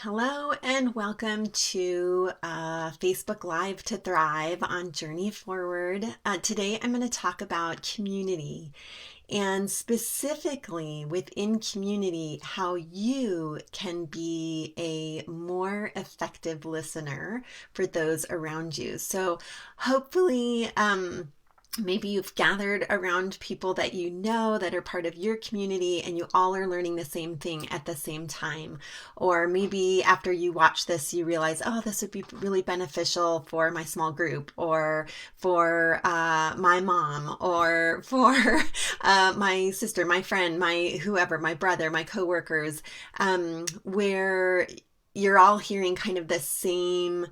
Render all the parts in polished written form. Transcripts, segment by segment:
Hello and welcome to Facebook Live to Thrive on Journey Forward. Today I'm going to talk about community and specifically within community, how you can be a more effective listener for those around you. So hopefully, maybe you've gathered around people that you know that are part of your community and you all are learning the same thing at the same time. Or maybe after you watch this, you realize, oh, this would be really beneficial for my small group or for my mom or for my sister, my friend, my whoever, my brother, my coworkers, where you're all hearing kind of the same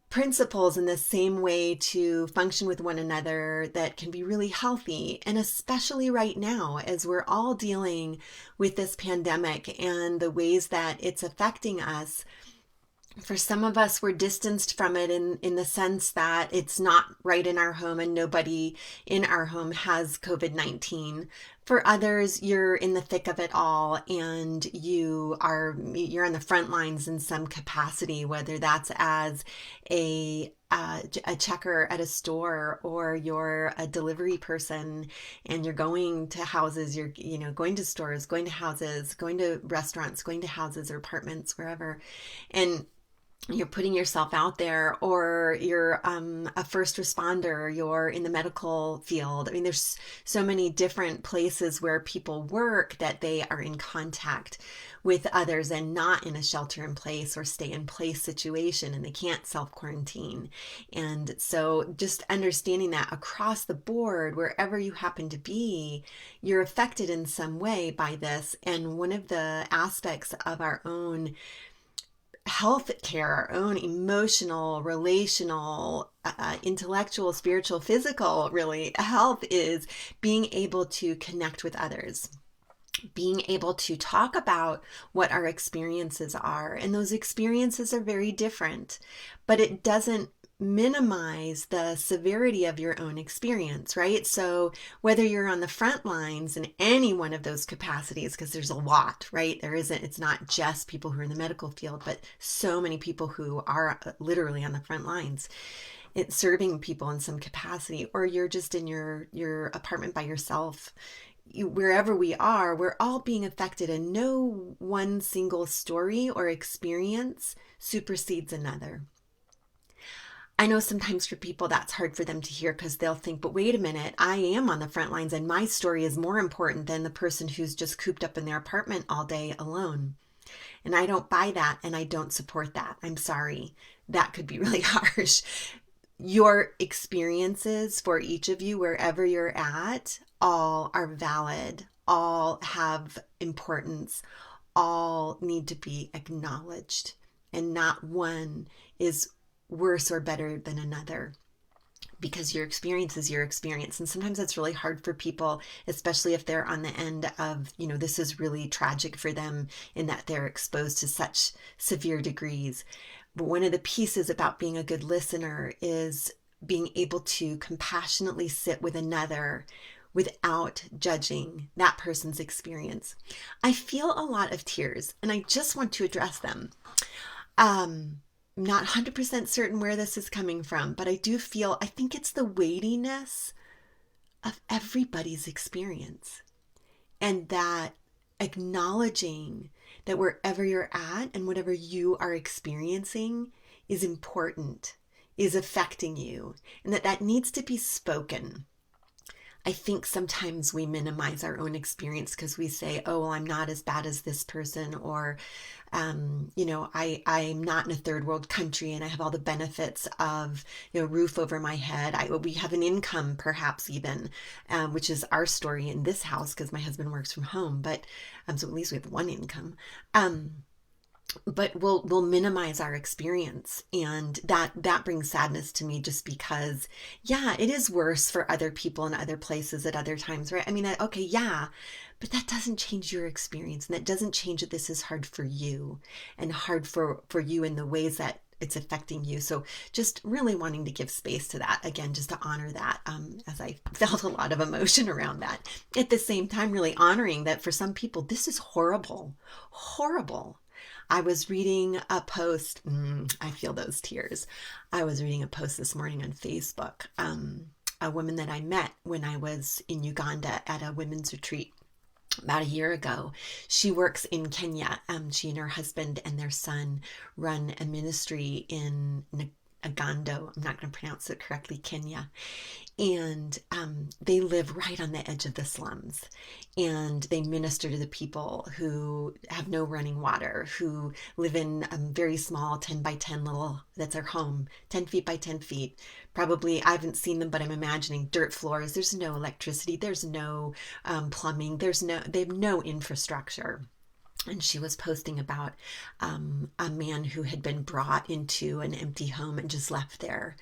principles in the same way to function with one another that can be really healthy. And especially right now, as we're all dealing with this pandemic and the ways that it's affecting us. For some of us, we're distanced from it in the sense that it's not right in our home and nobody in our home has COVID-19. For others, you're in the thick of it all and you're on the front lines in some capacity, whether that's as a checker at a store or you're a delivery person and you're going to houses, you're going to stores, going to houses, going to restaurants, going to houses or apartments, wherever. And you're putting yourself out there, or you're a first responder, you're in the medical field. I mean, there's so many different places where people work that they are in contact with others and not in a shelter in place or stay in place situation, and they can't self-quarantine. And so just understanding that across the board, wherever you happen to be, you're affected in some way by this. And one of the aspects of our own health care, our own emotional, relational, intellectual, spiritual, physical, really, health is being able to connect with others, being able to talk about what our experiences are. And those experiences are very different, but it doesn't minimize the severity of your own experience, right? So whether you're on the front lines in any one of those capacities, because there's a lot, right? It's not just people who are in the medical field, but so many people who are literally on the front lines. It's serving people in some capacity, or you're just in your apartment by yourself. Wherever we are, we're all being affected, and no one single story or experience supersedes another. I know sometimes for people that's hard for them to hear because they'll think, but wait a minute, I am on the front lines and my story is more important than the person who's just cooped up in their apartment all day alone. And I don't buy that and I don't support that. I'm sorry. That could be really harsh. Your experiences for each of you, wherever you're at, all are valid, all have importance, all need to be acknowledged, and not one is worse or better than another, because your experience is your experience. And sometimes that's really hard for people, especially if they're on the end of, this is really tragic for them in that they're exposed to such severe degrees. But one of the pieces about being a good listener is being able to compassionately sit with another without judging that person's experience. I feel a lot of tears and I just want to address them. Not 100% certain where this is coming from, but I think it's the weightiness of everybody's experience, and that acknowledging that wherever you're at and whatever you are experiencing is important, is affecting you, and that needs to be spoken. I think sometimes we minimize our own experience because we say, oh, well, I'm not as bad as this person, or, I'm not in a third world country and I have all the benefits of, roof over my head. We have an income, perhaps even, which is our story in this house because my husband works from home, but so at least we have one income. But we'll minimize our experience, and that brings sadness to me, just because, yeah, it is worse for other people in other places at other times, right? I mean, okay, yeah, but that doesn't change your experience, and that doesn't change that this is hard for you and hard for you in the ways that it's affecting you. So just really wanting to give space to that, again, just to honor that, as I felt a lot of emotion around that. At the same time, really honoring that for some people, this is horrible, horrible. I was reading a post. I feel those tears. I was reading a post this morning on Facebook. A woman that I met when I was in Uganda at a women's retreat about a year ago. She works in Kenya. She and her husband and their son run a ministry in Agando. I'm not going to pronounce it correctly, Kenya. And they live right on the edge of the slums. And they minister to the people who have no running water, who live in a very small 10 by 10 little, that's their home, 10 feet by 10 feet. Probably, I haven't seen them, but I'm imagining dirt floors. There's no electricity. There's no plumbing. They have no infrastructure. And she was posting about a man who had been brought into an empty home and just left there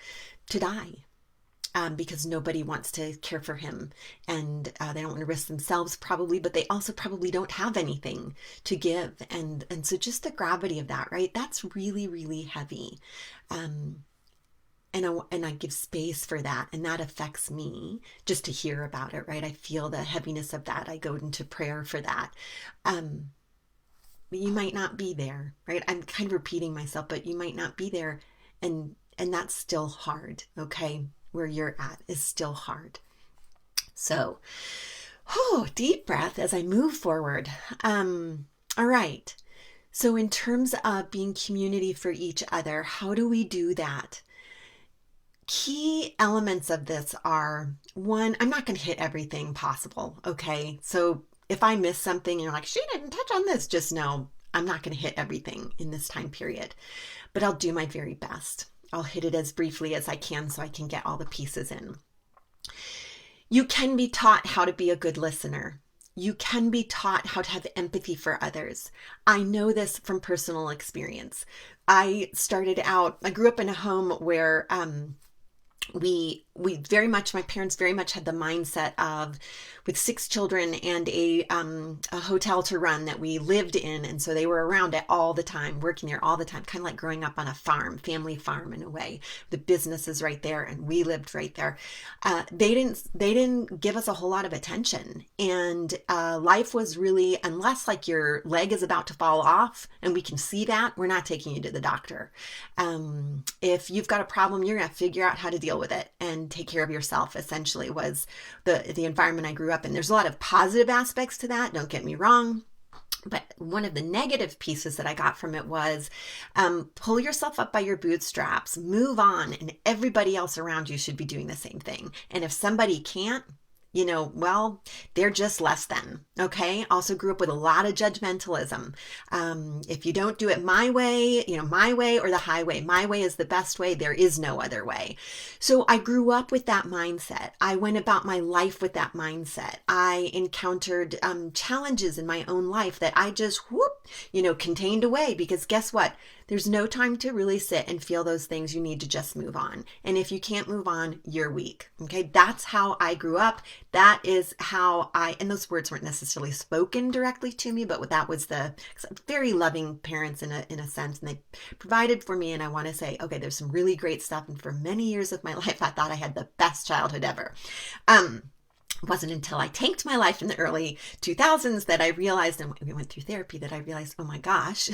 to die. Because nobody wants to care for him, and they don't want to risk themselves probably, but they also probably don't have anything to give. And so just the gravity of that, right? That's really, really heavy. And I give space for that, and that affects me just to hear about it, right? I feel the heaviness of that. I go into prayer for that. But you might not be there, right? I'm kind of repeating myself, but you might not be there, and that's still hard, okay? Where you're at is still hard. So, deep breath as I move forward. All right. So in terms of being community for each other, how do we do that? Key elements of this are, one, I'm not going to hit everything possible, okay? So if I miss something and you're like, she didn't touch on this, just know I'm not going to hit everything in this time period, but I'll do my very best. I'll hit it as briefly as I can so I can get all the pieces in. You can be taught how to be a good listener. You can be taught how to have empathy for others. I know this from personal experience. I grew up in a home where we very much, my parents very much had the mindset of, with 6 children and a hotel to run that we lived in. And so they were around it all the time, working there all the time, kind of like growing up on a farm, family farm in a way. The business is right there and we lived right there. They didn't give us a whole lot of attention. And life was really, unless like your leg is about to fall off and we can see that, we're not taking you to the doctor. If you've got a problem, you're going to figure out how to deal with it and take care of yourself, essentially, was the environment I grew up in. There's a lot of positive aspects to that, don't get me wrong. But one of the negative pieces that I got from it was pull yourself up by your bootstraps, move on, and everybody else around you should be doing the same thing. And if somebody can't, well, they're just less than, okay? Also grew up with a lot of judgmentalism. If you don't do it my way, my way or the highway, my way is the best way. There is no other way. So I grew up with that mindset. I went about my life with that mindset. I encountered challenges in my own life that I just, contained away, because guess what? There's no time to really sit and feel those things. You need to just move on. And if you can't move on, you're weak. Okay. That's how I grew up. That is how and those words weren't necessarily spoken directly to me, but that was very loving parents in a sense. And they provided for me. And I want to say, okay, there's some really great stuff. And for many years of my life, I thought I had the best childhood ever. It wasn't until I tanked my life in the early 2000s that I realized, and we went through therapy, that I realized, oh my gosh,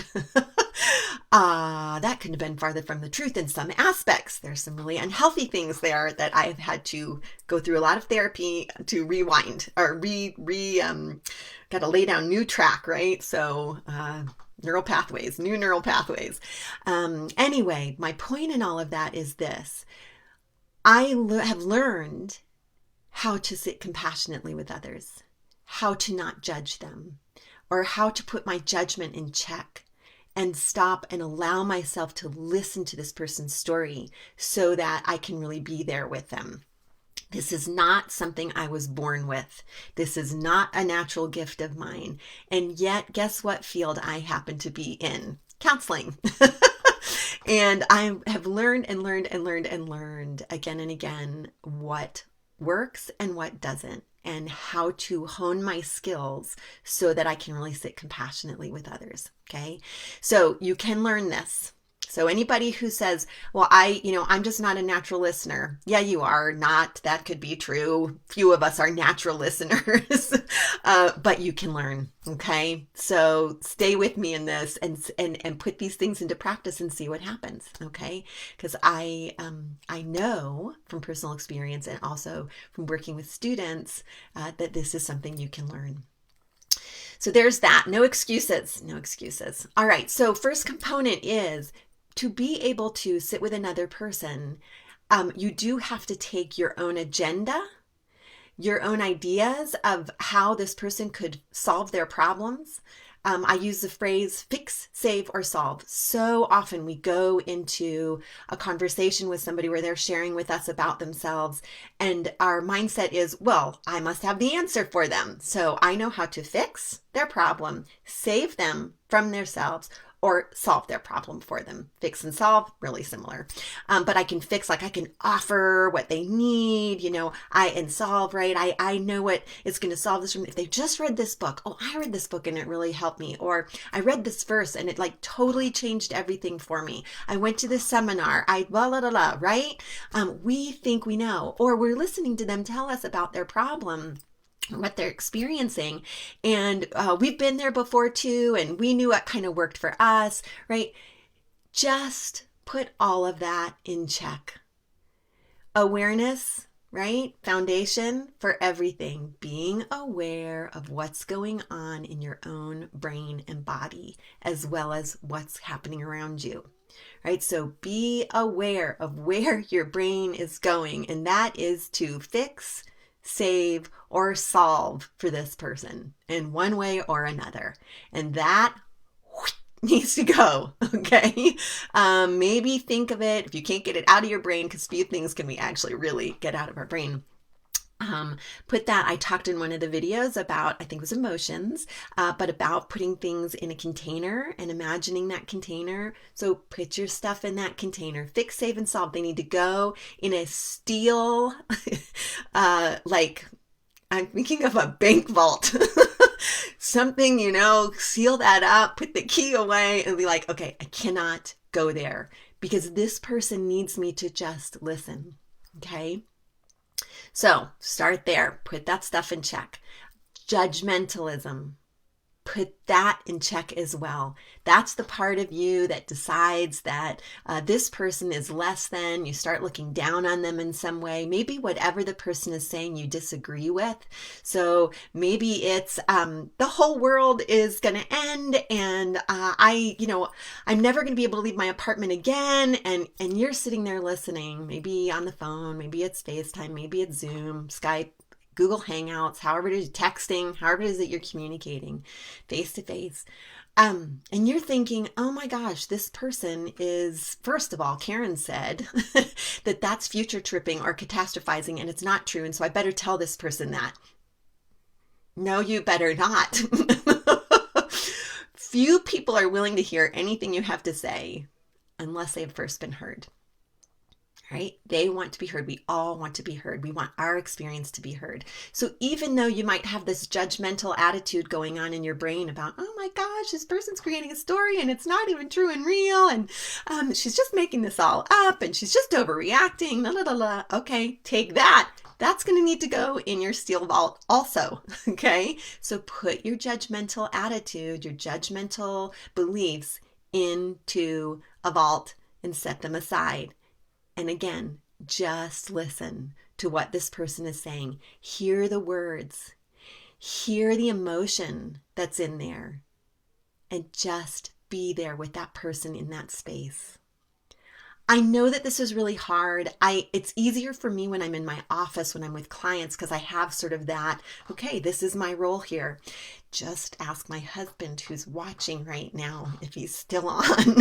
that couldn't have been farther from the truth in some aspects. There's some really unhealthy things there that I've had to go through a lot of therapy to rewind or got to lay down new track, right? So, new neural pathways. Anyway, my point in all of that is this. I have learned how to sit compassionately with others, how to not judge them, or how to put my judgment in check and stop and allow myself to listen to this person's story so that I can really be there with them. This is not something I was born with. This is not a natural gift of mine. And yet, guess what field I happen to be in? Counseling. And I have learned again and again what works and what doesn't, and how to hone my skills so that I can really sit compassionately with others. Okay. So you can learn this. So anybody who says, well, I'm just not a natural listener. Yeah, you are not. That could be true. Few of us are natural listeners, but you can learn. Okay. So stay with me in this and put these things into practice and see what happens. Okay. Because I know from personal experience and also from working with students that this is something you can learn. So there's that. No excuses. No excuses. All right. So first component is to be able to sit with another person. You do have to take your own agenda, your own ideas of how this person could solve their problems. I use the phrase fix, save, or solve. So often we go into a conversation with somebody where they're sharing with us about themselves, and our mindset is, well, I must have the answer for them. So I know how to fix their problem, save them from themselves, or solve their problem for them. Fix and solve, really similar. But I can fix, like I can offer what they need, and solve, right? I know what is going to solve this. If they just read this book, oh, I read this book and it really helped me. Or I read this verse and it like totally changed everything for me. I went to this seminar, blah, blah, blah, blah, right? We think we know, or we're listening to them tell us about their problem, what they're experiencing. And we've been there before too, and we knew what kind of worked for us, right? Just put all of that in check. Awareness, right? Foundation for everything. Being aware of what's going on in your own brain and body, as well as what's happening around you. Right? So be aware of where your brain is going, and that is to fix, save, or solve for this person in one way or another. And that needs to go. Okay. Maybe think of it, if you can't get it out of your brain, because few things can we actually really get out of our brain. Put that, I talked in one of the videos about, I think it was emotions, but about putting things in a container and imagining that container. So put your stuff in that container. Fix, save, and solve. They need to go in a steel, like I'm thinking of a bank vault. Something, seal that up, put the key away, and be like, okay, I cannot go there because this person needs me to just listen. Okay. So start there. Put that stuff in check. Judgmentalism. Put that in check as well. That's the part of you that decides that this person is less than. You start looking down on them in some way. Maybe whatever the person is saying you disagree with. So maybe it's the whole world is going to end, and I'm never going to be able to leave my apartment again. And you're sitting there listening, maybe on the phone, maybe it's FaceTime, maybe it's Zoom, Skype, Google Hangouts, however it is, texting, however it is that you're communicating face to face. And you're thinking, oh my gosh, this person is, first of all, Karen said that that's future tripping or catastrophizing, and it's not true. And so I better tell this person that. No, you better not. Few people are willing to hear anything you have to say unless they've first been heard. Right? They want to be heard. We all want to be heard. We want our experience to be heard. So even though you might have this judgmental attitude going on in your brain about, oh my gosh, this person's creating a story and it's not even true and real, and she's just making this all up and she's just overreacting, blah, blah, blah, blah. Okay, take that. That's going to need to go in your steel vault also. Okay? So put your judgmental attitude, your judgmental beliefs into a vault and set them aside. And again, just listen to what this person is saying. Hear the words, hear the emotion that's in there, and just be there with that person in that space. I know that this is really hard. It's easier for me when I'm in my office, when I'm with clients, because I have sort of that, okay, this is my role here. Just ask my husband who's watching right now if he's still on.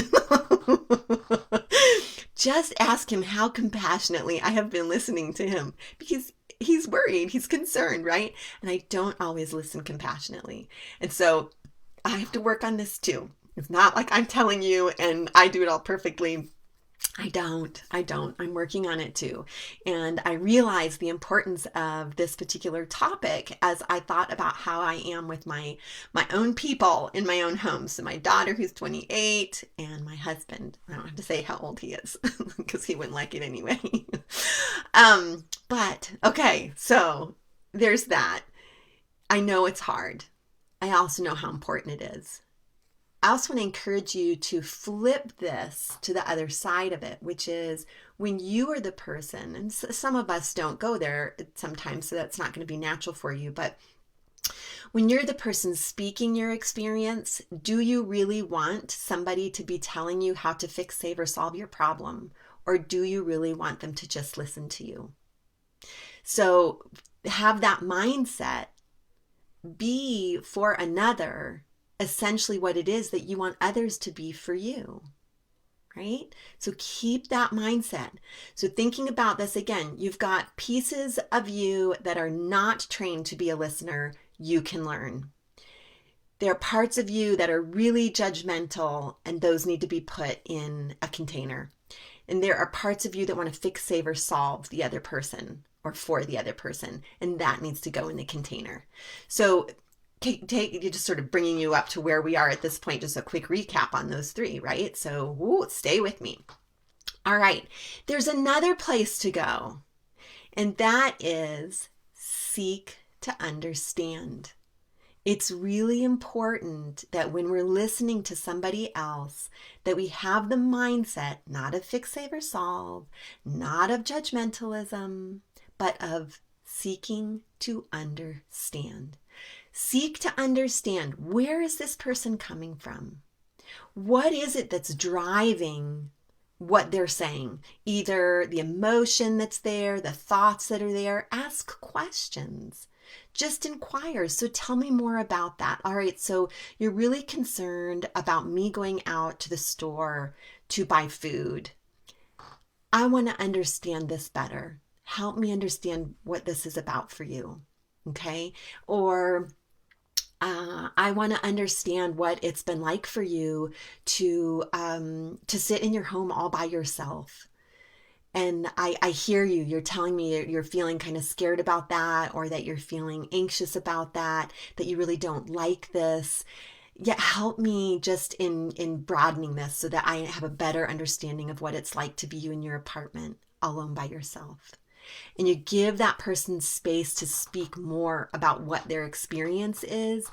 Just ask him how compassionately I have been listening to him, because he's worried, he's concerned, right? And I don't always listen compassionately. And so I have to work on this too. It's not like I'm telling you and I do it all perfectly. I don't. I'm working on it too. And I realized the importance of this particular topic as I thought about how I am with my own people in my own home. So my daughter who's 28 and my husband. I don't have to say how old he is because he wouldn't like it anyway. But okay, so there's that. I know it's hard. I also know how important it is. I also want to encourage you to flip this to the other side of it, which is when you are the person, and some of us don't go there sometimes, so that's not going to be natural for you, but when you're the person speaking your experience, do you really want somebody to be telling you how to fix, save, or solve your problem? Or do you really want them to just listen to you? So have that mindset. Be for another essentially what it is that you want others to be for you, right? So keep that mindset. So thinking about this again, you've got pieces of you that are not trained to be a listener, you can learn. There are parts of you that are really judgmental, and those need to be put in a container. And there are parts of you that want to fix, save, or solve the other person or for the other person, and that needs to go in the container. So just sort of bringing you up to where we are at this point, just a quick recap on those three, right? So stay with me. All right, there's another place to go, and that is seek to understand. It's really important that when we're listening to somebody else, that we have the mindset not of fix, save, or solve, not of judgmentalism, but of seeking to understand. Seek to understand, where is this person coming from? What is it that's driving what they're saying? Either the emotion that's there, the thoughts that are there. Ask questions. Just inquire. So tell me more about that. All right, so you're really concerned about me going out to the store to buy food. I want to understand this better. Help me understand what this is about for you. Okay? Or I want to understand what it's been like for you to sit in your home all by yourself. And I hear you. You're telling me you're feeling kind of scared about that, or that you're feeling anxious about that, that you really don't like this. Yet help me just in broadening this so that I have a better understanding of what it's like to be you in your apartment alone by yourself. And you give that person space to speak more about what their experience is,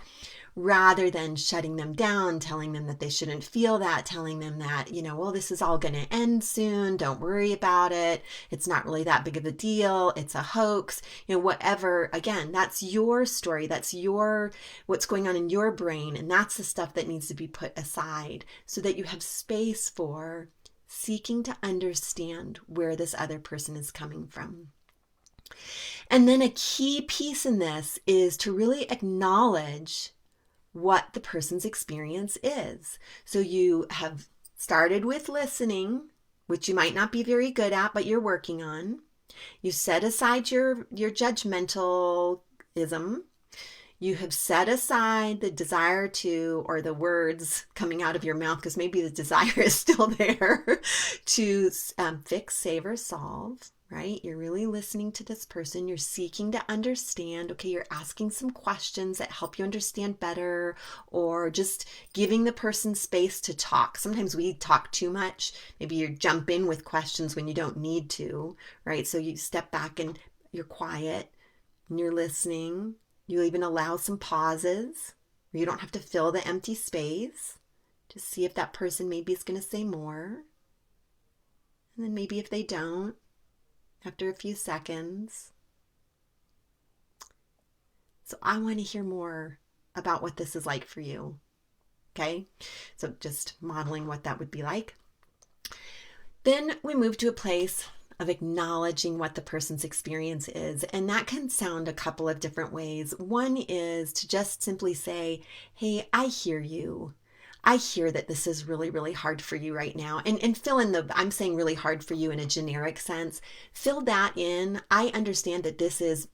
rather than shutting them down, telling them that they shouldn't feel that, telling them that, well, this is all going to end soon. Don't worry about it. It's not really that big of a deal. It's a hoax, whatever. Again, that's your story. That's what's going on in your brain. And that's the stuff that needs to be put aside so that you have space for seeking to understand where this other person is coming from. And then a key piece in this is to really acknowledge what the person's experience is. So you have started with listening, which you might not be very good at, but you're working on. You set aside your judgmentalism. You have set aside the desire to, or the words coming out of your mouth, because maybe the desire is still there, to fix, save, or solve, right? You're really listening to this person. You're seeking to understand. Okay, you're asking some questions that help you understand better, or just giving the person space to talk. Sometimes we talk too much. Maybe you jump in with questions when you don't need to, right? So you step back and you're quiet and you're listening. You even allow some pauses where you don't have to fill the empty space. Just see if that person maybe is going to say more. And then maybe if they don't, after a few seconds. So I want to hear more about what this is like for you. Okay? So just modeling what that would be like. Then we move to a place of acknowledging what the person's experience is. And that can sound a couple of different ways. One is to just simply say, hey, I hear you. I hear that this is really, really hard for you right now. And fill in I'm saying really hard for you in a generic sense. Fill that in. I understand that this is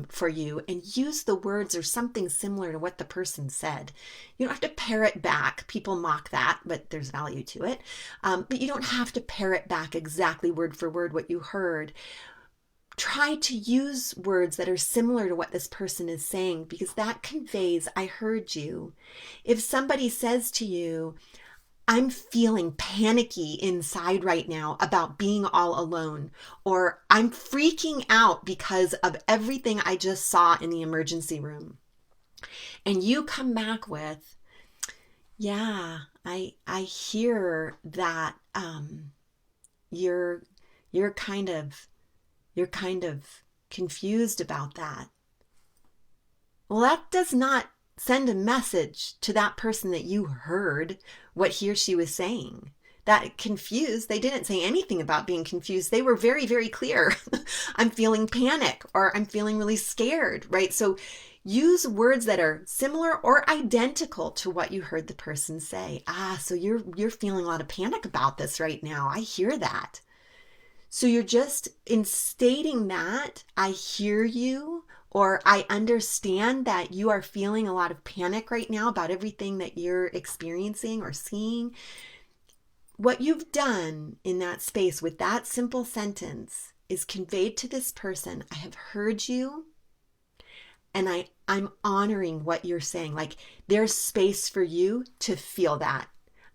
for you, and use the words or something similar to what the person said. You don't have to parrot back. People mock that, but there's value to it. But you don't have to parrot back exactly word for word what you heard. Try to use words that are similar to what this person is saying, because that conveys, I heard you. If somebody says to you, I'm feeling panicky inside right now about being all alone, or I'm freaking out because of everything I just saw in the emergency room, and you come back with, yeah, I hear that you're kind of confused about that. Well, that does not send a message to that person that you heard what he or she was saying. That confused, they didn't say anything about being confused. They were very, very clear. I'm feeling panic, or I'm feeling really scared, right? So use words that are similar or identical to what you heard the person say. So you're feeling a lot of panic about this right now. I hear that. So you're just, in stating that, I hear you, or I understand that you are feeling a lot of panic right now about everything that you're experiencing or seeing. What you've done in that space with that simple sentence is conveyed to this person, I have heard you, and I'm honoring what you're saying. Like, there's space for you to feel that.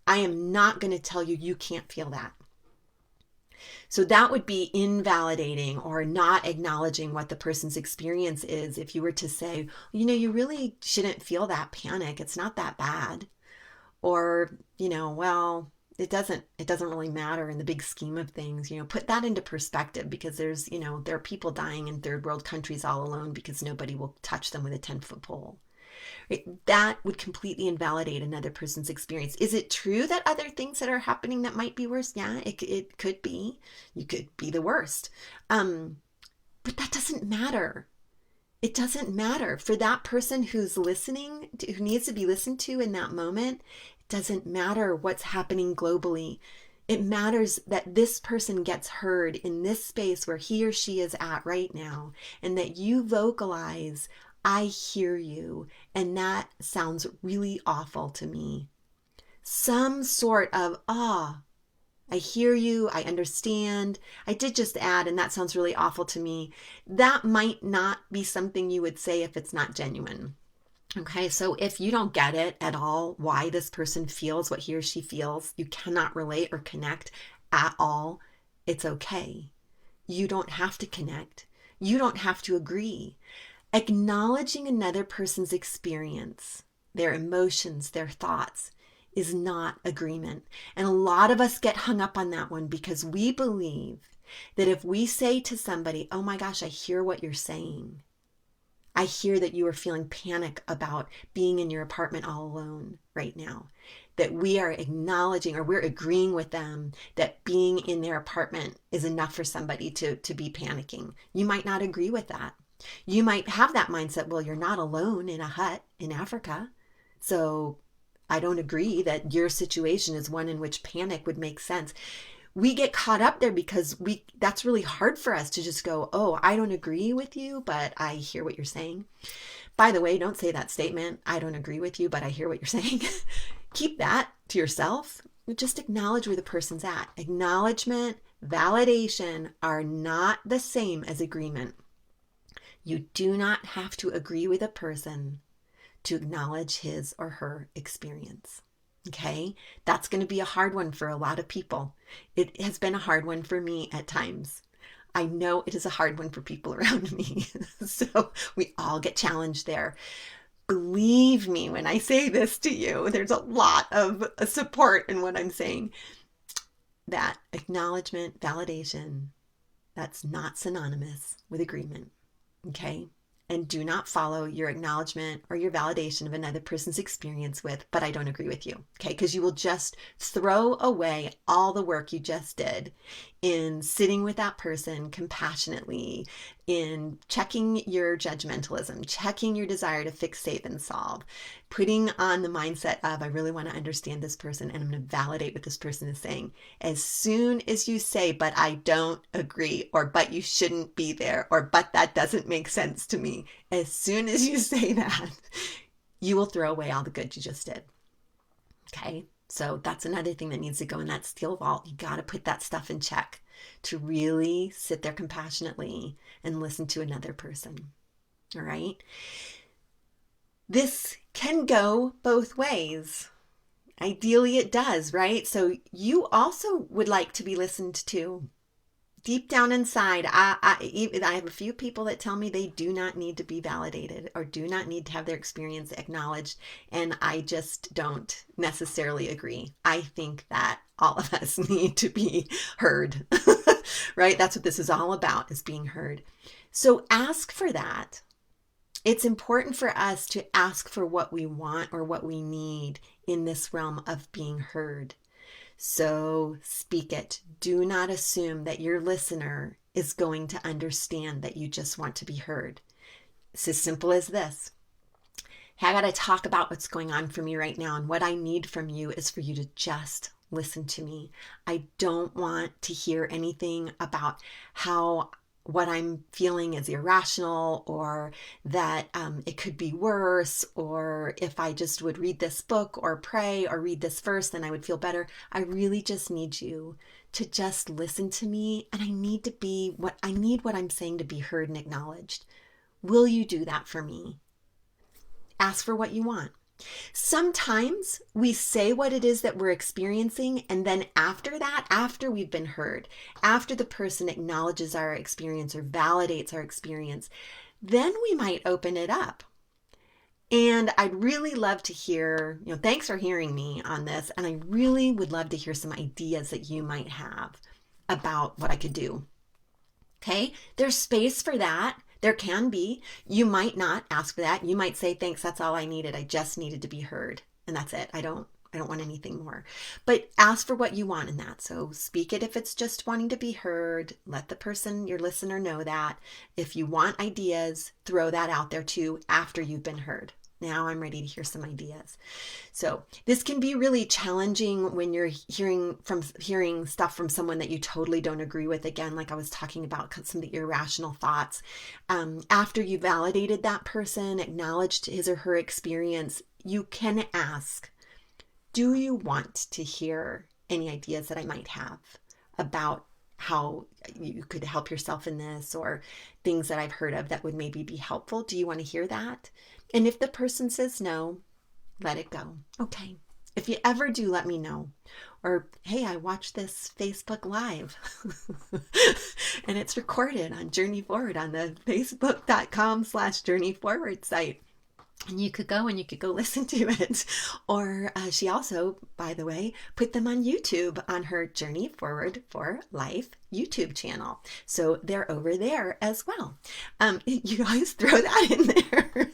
I am not going to tell you you can't feel that. So that would be invalidating or not acknowledging what the person's experience is if you were to say, you really shouldn't feel that panic. It's not that bad. Or, well, it doesn't really matter in the big scheme of things. Put that into perspective, because there are people dying in third world countries all alone because nobody will touch them with a 10-foot pole. That would completely invalidate another person's experience. Is it true that other things that are happening that might be worse? Yeah, it could be. You could be the worst. But that doesn't matter. It doesn't matter. For that person who's listening, who needs to be listened to in that moment, it doesn't matter what's happening globally. It matters that this person gets heard in this space where he or she is at right now, and that you vocalize, I hear you, and that sounds really awful to me. Some sort of, I hear you, I understand. I did just add, and that sounds really awful to me. That might not be something you would say if it's not genuine. Okay, so if you don't get it at all, why this person feels what he or she feels, you cannot relate or connect at all, it's okay. You don't have to connect. You don't have to agree. Acknowledging another person's experience, their emotions, their thoughts, is not agreement. And a lot of us get hung up on that one, because we believe that if we say to somebody, oh my gosh, I hear what you're saying. I hear that you are feeling panic about being in your apartment all alone right now. That we are acknowledging, or we're agreeing with them, that being in their apartment is enough for somebody to be panicking. You might not agree with that. You might have that mindset, well, you're not alone in a hut in Africa, so I don't agree that your situation is one in which panic would make sense. We get caught up there because that's really hard for us to just go, oh, I don't agree with you, but I hear what you're saying. By the way, don't say that statement, I don't agree with you, but I hear what you're saying. Keep that to yourself. Just acknowledge where the person's at. Acknowledgement, validation are not the same as agreement. You do not have to agree with a person to acknowledge his or her experience. Okay? That's going to be a hard one for a lot of people. It has been a hard one for me at times. I know it is a hard one for people around me. So we all get challenged there. Believe me when I say this to you, there's a lot of support in what I'm saying. That acknowledgement, validation, that's not synonymous with agreement. Okay? and do not follow your acknowledgement or your validation of another person's experience with, but I don't agree with you. Okay. Because you will just throw away all the work you just did in sitting with that person compassionately, in checking your judgmentalism, checking your desire to fix, save, and solve, putting on the mindset of, I really want to understand this person and I'm going to validate what this person is saying. As soon as you say, but I don't agree, or but you shouldn't be there, or but that doesn't make sense to me, as soon as you say that, you will throw away all the good you just did. Okay. So that's another thing that needs to go in that steel vault. You got to put that stuff in check to really sit there compassionately and listen to another person. All right. This can go both ways. Ideally, it does, right? So you also would like to be listened to. Deep down inside, I have a few people that tell me they do not need to be validated or do not need to have their experience acknowledged. And I just don't necessarily agree. I think that all of us need to be heard, right? That's what this is all about, is being heard. So ask for that. It's important for us to ask for what we want or what we need in this realm of being heard. So speak it. Do not assume that your listener is going to understand that you just want to be heard. It's as simple as this. Hey, I got to talk about what's going on for me right now. And what I need from you is for you to just listen to me. I don't want to hear anything about how what I'm feeling is irrational, or that it could be worse, or if I just would read this book or pray or read this verse, then I would feel better. I really just need you to just listen to me, and I need what I'm saying to be heard and acknowledged. Will you do that for me? Ask for what you want. Sometimes we say what it is that we're experiencing, and then after that, after we've been heard, after the person acknowledges our experience or validates our experience, then we might open it up. And I'd really love to hear, thanks for hearing me on this. And I really would love to hear some ideas that you might have about what I could do. Okay, there's space for that. There can be. You might not ask for that. You might say, thanks, that's all I needed. I just needed to be heard. And that's it. I don't want anything more. But ask for what you want in that. So speak it if it's just wanting to be heard. Let the person, your listener, know that. If you want ideas, throw that out there too after you've been heard. Now I'm ready to hear some ideas. So this can be really challenging when you're hearing stuff from someone that you totally don't agree with. Again, like I was talking about, some of the irrational thoughts. After you validated that person, acknowledged his or her experience, you can ask, do you want to hear any ideas that I might have about how you could help yourself in this, or things that I've heard of that would maybe be helpful? Do you want to hear that? And if the person says no, let it go. Okay. If you ever do, let me know. Or, hey, I watched this Facebook Live and it's recorded on Journey Forward on the facebook.com/journeyforward site. And you could go listen to it. Or she also, by the way, put them on YouTube on her Journey Forward for Life YouTube channel. So they're over there as well. You guys throw that in there,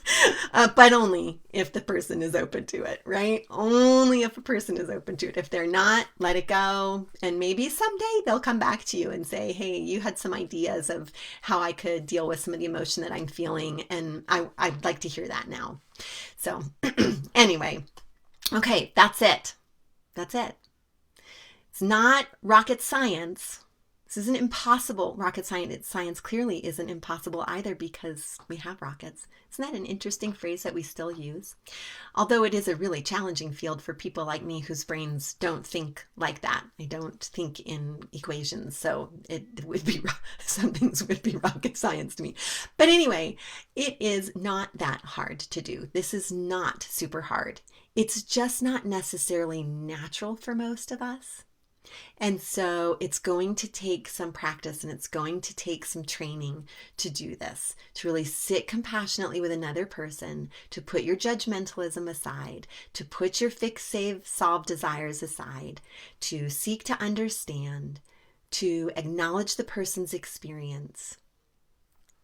but only if the person is open to it, right? Only if a person is open to it. If they're not, let it go. And maybe someday they'll come back to you and say, hey, you had some ideas of how I could deal with some of the emotion that I'm feeling. And I'd like to hear that now. So anyway, okay, that's it. That's it. It's not rocket science. This isn't impossible. Rocket science clearly isn't impossible either, because we have rockets. Isn't that an interesting phrase that we still use? Although it is a really challenging field for people like me whose brains don't think like that. I don't think in equations, so it would be, some things would be rocket science to me. But anyway, it is not that hard to do. This is not super hard. It's just not necessarily natural for most of us. And so it's going to take some practice, and it's going to take some training to do this, to really sit compassionately with another person, to put your judgmentalism aside, to put your fix, save, solve desires aside, to seek to understand, to acknowledge the person's experience,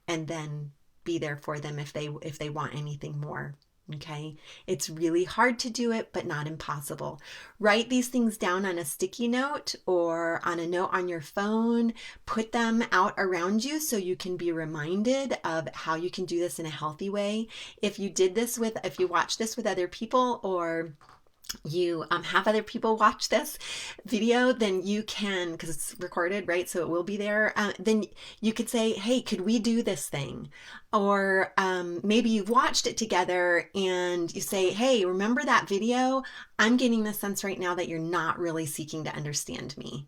and then be there for them if they want anything more. Okay, it's really hard to do it, but not impossible. Write these things down on a sticky note or on a note on your phone. Put them out around you so you can be reminded of how you can do this in a healthy way. If you watch this with other people, or you have other people watch this video, then you can, because it's recorded, right? So it will be there. Then you could say, hey, could we do this thing? Or maybe you've watched it together and you say, hey, remember that video? I'm getting the sense right now that you're not really seeking to understand me.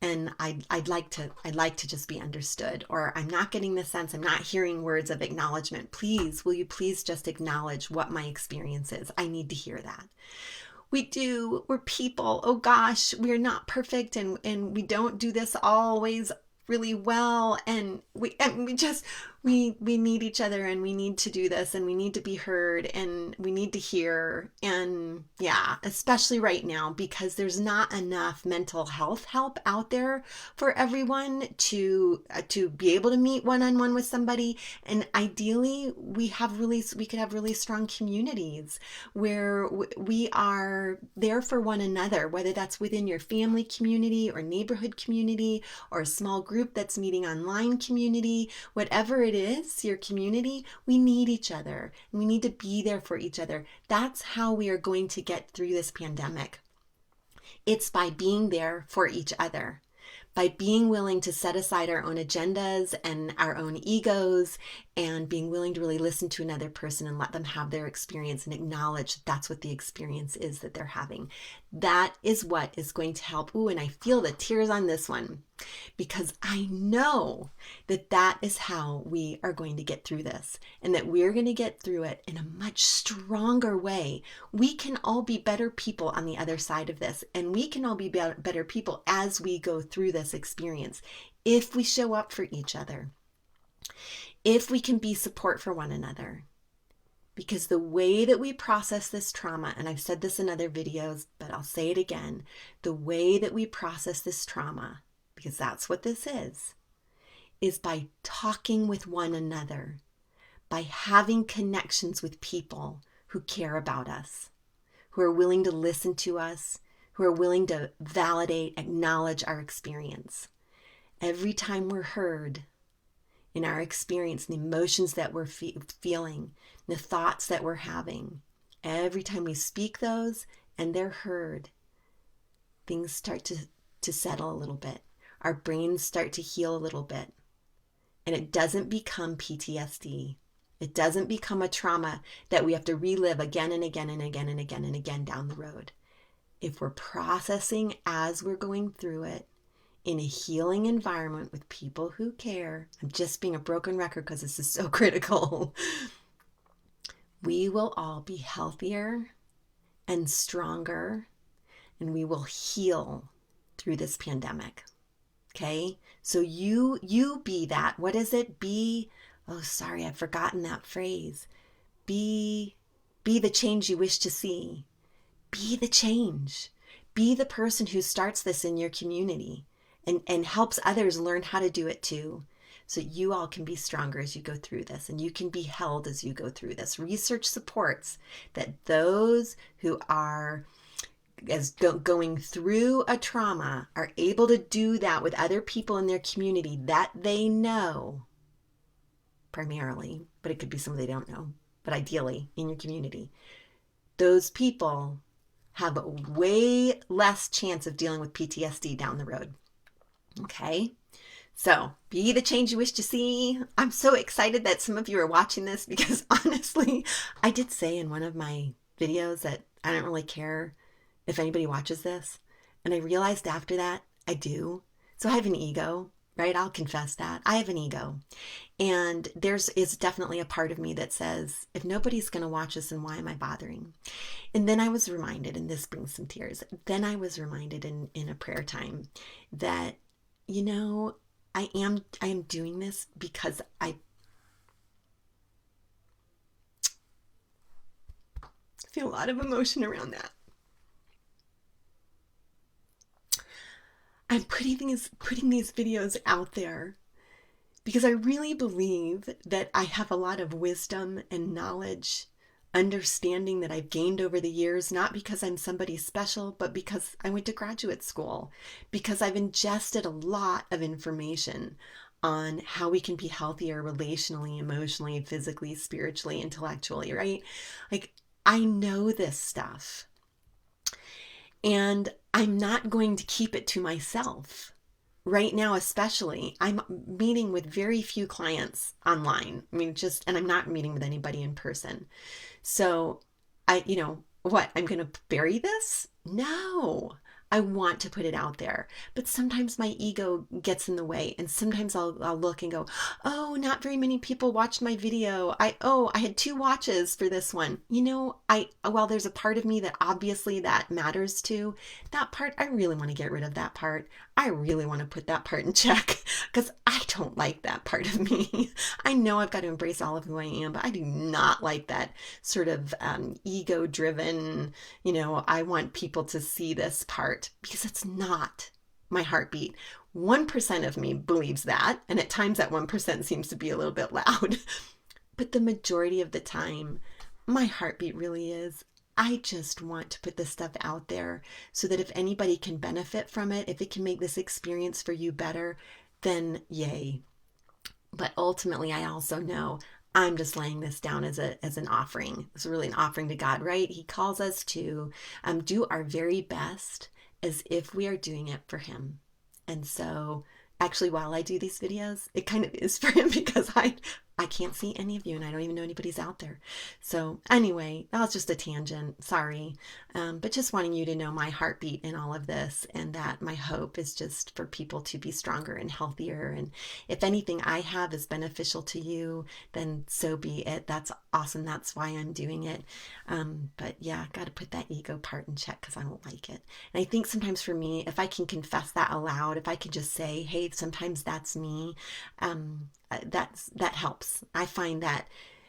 And I'd like to just be understood. Or I'm not getting the sense, I'm not hearing words of acknowledgement. Please, will you please just acknowledge what my experience is? I need to hear that. We're people. Oh gosh, we're not perfect, and we don't do this always really well, and we need each other, and we need to do this, and we need to be heard, and we need to hear. And yeah, especially right now, because there's not enough mental health help out there for everyone to be able to meet one-on-one with somebody. And ideally, we could have really strong communities where we are there for one another, whether that's within your family community or neighborhood community or a small group that's meeting online community. Whatever it is, your community, we need each other, and we need to be there for each other. That's how we are going to get through this pandemic. It's by being there for each other, by being willing to set aside our own agendas and our own egos, and being willing to really listen to another person and let them have their experience and acknowledge that's what the experience is that they're having. That is what is going to help. Ooh, and I feel the tears on this one, because I know that that is how we are going to get through this, and that we're going to get through it in a much stronger way. We can all be better people on the other side of this, and we can all be better people as we go through this experience if we show up for each other, if we can be support for one another. Because the way that we process this trauma, and I've said this in other videos, but I'll say it again, the way that we process this trauma, because that's what this is by talking with one another, by having connections with people who care about us, who are willing to listen to us, who are willing to validate, acknowledge our experience. Every time we're heard in our experience, the emotions that we're feeling, the thoughts that we're having, every time we speak those and they're heard, things start to settle a little bit. Our brains start to heal a little bit. And it doesn't become PTSD. It doesn't become a trauma that we have to relive again and again and again and again and again down the road. If we're processing as we're going through it in a healing environment with people who care, I'm just being a broken record because this is so critical, we will all be healthier and stronger, and we will heal through this pandemic. Okay? So you be that. What is it? I've forgotten that phrase. Be the change you wish to see. Be the change. Be the person who starts this in your community and helps others learn how to do it too. So you all can be stronger as you go through this, and you can be held as you go through this. Research supports that those who are going through a trauma are able to do that with other people in their community that they know, primarily, but it could be somebody they don't know, but ideally in your community. Those people have a way less chance of dealing with PTSD down the road. Okay? So be the change you wish to see. I'm so excited that some of you are watching this, because honestly, I did say in one of my videos that I don't really care if anybody watches this. And I realized after that, I do. So I have an ego, right? I'll confess that. I have an ego. And is definitely a part of me that says, if nobody's going to watch this, then why am I bothering? And then I was reminded, and this brings some tears, then I was reminded in a prayer time that, I am doing this because I feel a lot of emotion around that. I'm putting these videos out there because I really believe that I have a lot of wisdom and knowledge, understanding that I've gained over the years, not because I'm somebody special, but because I went to graduate school, because I've ingested a lot of information on how we can be healthier relationally, emotionally, physically, spiritually, intellectually, right? Like, I know this stuff, and I'm not going to keep it to myself. Right now, especially, I'm meeting with very few clients online. I mean, and I'm not meeting with anybody in person. So what? I'm going to bury this? No. I want to put it out there. But sometimes my ego gets in the way, and sometimes I'll look and go, "Oh, not very many people watched my video. I had 2 watches for this one." While there's a part of me that obviously that matters to, that part, I really want to get rid of that part. I really want to put that part in check because I don't like that part of me. I know I've got to embrace all of who I am, but I do not like that sort of ego driven, I want people to see this part, because it's not my heartbeat. 1% of me believes that, and at times that 1% seems to be a little bit loud. But the majority of the time, my heartbeat really is, I just want to put this stuff out there so that if anybody can benefit from it, if it can make this experience for you better, then yay. But ultimately, I also know I'm just laying this down as an offering. It's really an offering to God, right? He calls us to do our very best as if we are doing it for Him. And so, actually, while I do these videos, it kind of is for Him, because I can't see any of you, and I don't even know anybody's out there. So anyway, that was just a tangent. Sorry. But just wanting you to know my heartbeat in all of this, and that my hope is just for people to be stronger and healthier. And if anything I have is beneficial to you, then so be it. That's awesome. That's why I'm doing it. But yeah, got to put that ego part in check because I don't like it. And I think sometimes for me, if I can confess that aloud, if I can just say, hey, sometimes that's me, that helps. I find that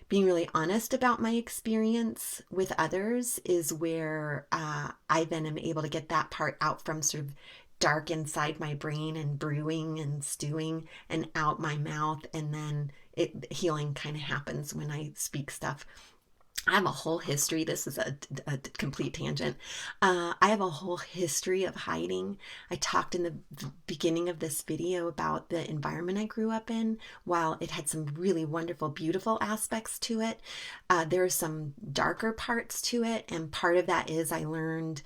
being really honest about my experience with others is where I then am able to get that part out from sort of dark inside my brain and brewing and stewing and out my mouth, and then healing kind of happens when I speak stuff. I have a whole history. This is a complete tangent. I have a whole history of hiding. I talked in the beginning of this video about the environment I grew up in. While it had some really wonderful, beautiful aspects to it, there are some darker parts to it. And part of that is I learned,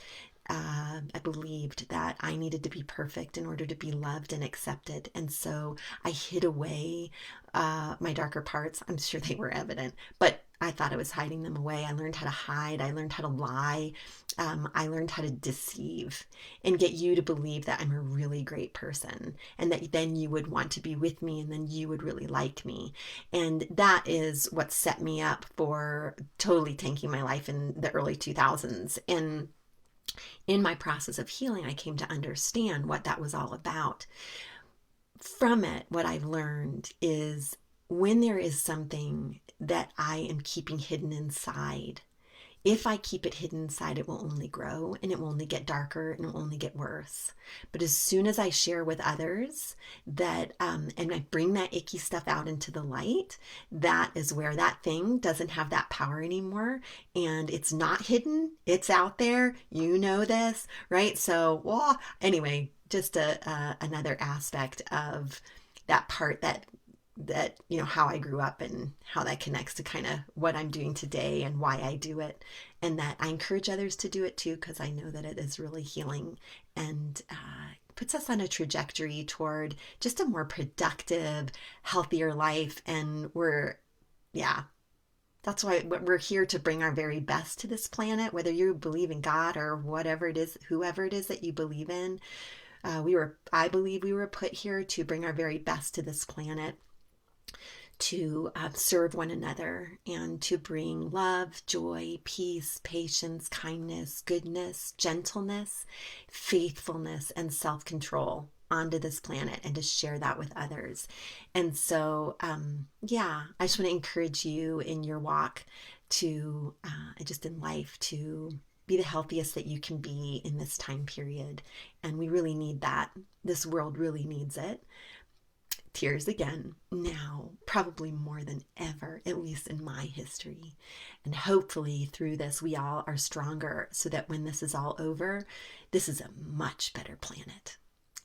I believed that I needed to be perfect in order to be loved and accepted. And so I hid away my darker parts. I'm sure they were evident, but I thought I was hiding them away. I learned how to hide. I learned how to lie. I learned how to deceive and get you to believe that I'm a really great person, and that then you would want to be with me, and then you would really like me. And that is what set me up for totally tanking my life in the early 2000s. And in my process of healing, I came to understand what that was all about. From it, what I've learned is when there is something that I am keeping hidden inside, if I keep it hidden inside, it will only grow, and it will only get darker, and it will only get worse. But as soon as I share with others that, and I bring that icky stuff out into the light, that is where that thing doesn't have that power anymore. And it's not hidden. It's out there. You know this, right? So, well, anyway, just another aspect of that part that how I grew up and how that connects to kind of what I'm doing today and why I do it, and that I encourage others to do it too, because I know that it is really healing and puts us on a trajectory toward just a more productive, healthier life. And that's why we're here to bring our very best to this planet, whether you believe in God or whatever it is, whoever it is that you believe in. I believe we were put here to bring our very best to this planet, to serve one another, and to bring love, joy, peace, patience, kindness, goodness, gentleness, faithfulness, and self-control onto this planet, and to share that with others. And so, I just want to encourage you in your walk to, just in life, to be the healthiest that you can be in this time period. And we really need that. This world really needs it. tears again now, probably more than ever, at least in my history. And hopefully through this, we all are stronger so that when this is all over, this is a much better planet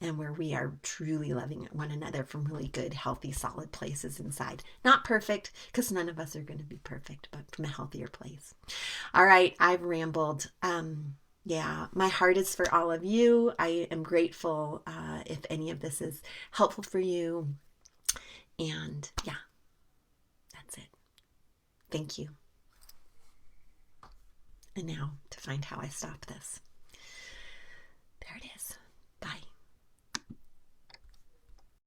and where we are truly loving one another from really good, healthy, solid places inside. Not perfect, because none of us are going to be perfect, but from a healthier place. All right, I've rambled. Yeah, my heart is for all of you. I am grateful if any of this is helpful for you. And yeah, that's it. Thank you. And now to find how I stop this. There it is.